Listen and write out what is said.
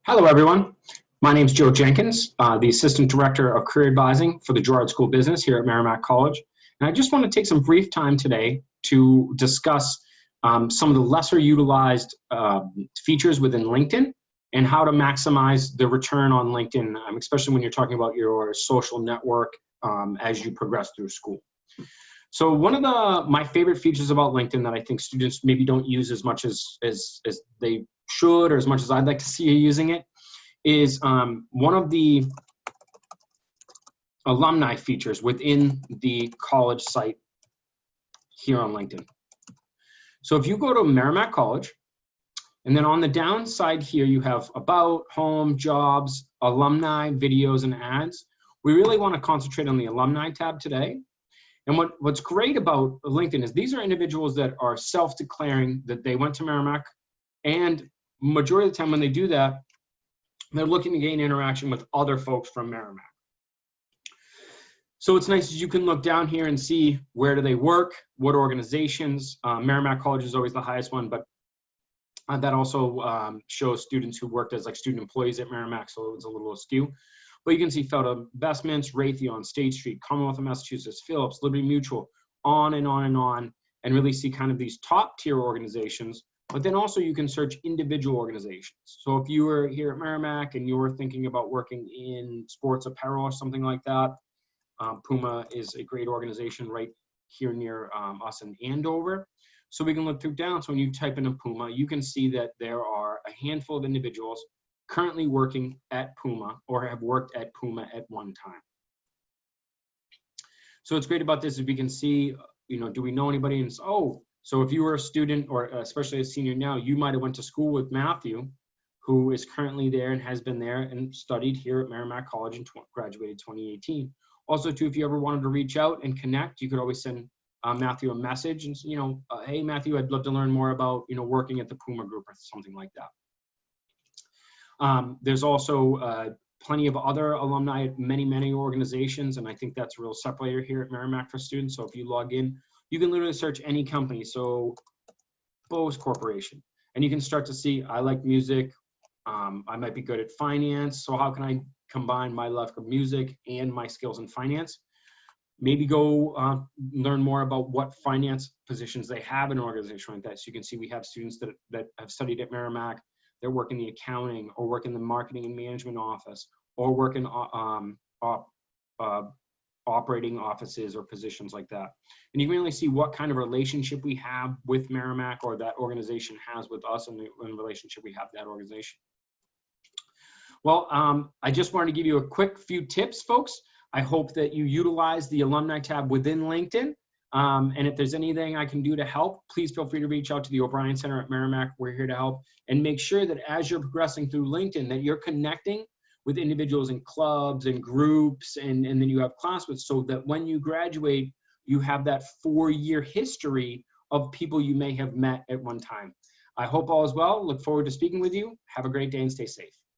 Hello, everyone. My name is Joe Jenkins, the Assistant Director of Career Advising for the Girard School of Business here at Merrimack College. And I just want to take some brief time today to discuss some of the lesser utilized features within LinkedIn and how to maximize the return on LinkedIn, especially when you're talking about your social network as you progress through school. So one of my favorite features about LinkedIn that I think students maybe don't use as much as they should, or as much as I'd like to see you using it, is one of the alumni features within the college site here on LinkedIn. So if you go to Merrimack College, and then on the downside here, you have about, home, jobs, alumni, videos, and ads. We really want to concentrate on the alumni tab today. And what's great about LinkedIn is these are individuals that are self-declaring that they went to Merrimack, and majority of the time when they do that, they're looking to gain interaction with other folks from Merrimack. So it's nice as you can look down here and see where do they work, what organizations. Merrimack College is always the highest one, but that also shows students who worked as like student employees at Merrimack, so it's a little askew. But you can see Felda Investments, Raytheon, State Street, Commonwealth of Massachusetts, Phillips, Liberty Mutual, on and on and on, and really see kind of these top tier organizations. But then also you can search individual organizations. So if you were here at Merrimack and you were thinking about working in sports apparel or something like that, Puma is a great organization right here near us in Andover. So we can look through down. So when you type in a Puma, you can see that there are a handful of individuals currently working at Puma or have worked at Puma at one time. So what's great about this is we can see, do we know anybody? And so if you were a student, or especially a senior now, you might have went to school with Matthew, who is currently there and has been there and studied here at Merrimack College and graduated 2018. Also, too, if you ever wanted to reach out and connect, you could always send Matthew a message and, hey, Matthew, I'd love to learn more about, working at the Puma Group or something like that. There's also plenty of other alumni at many organizations, and I think that's a real separator here at Merrimack for students. So if you log in, you can literally search any company. So Bose Corporation, and you can start to see, I like music. I might be good at finance. So how can I combine my love of music and my skills in finance? Maybe go learn more about what finance positions they have in an organization like that. So you can see we have students that have studied at Merrimack. They work in the accounting, or work in the marketing and management office, or work in operating offices or positions like that. And you can really see what kind of relationship we have with Merrimack, or that organization has with us, and the relationship we have with that organization. Well, I just wanted to give you a quick few tips, folks. I hope that you utilize the alumni tab within LinkedIn. And if there's anything I can do to help, please feel free to reach out to the O'Brien Center at Merrimack. We're here to help. And make sure that as you're progressing through LinkedIn, that you're connecting with individuals in clubs and groups, and then you have class with, so that when you graduate, you have that 4-year history of people you may have met at one time. I hope all is well. Look forward to speaking with you. Have a great day and stay safe.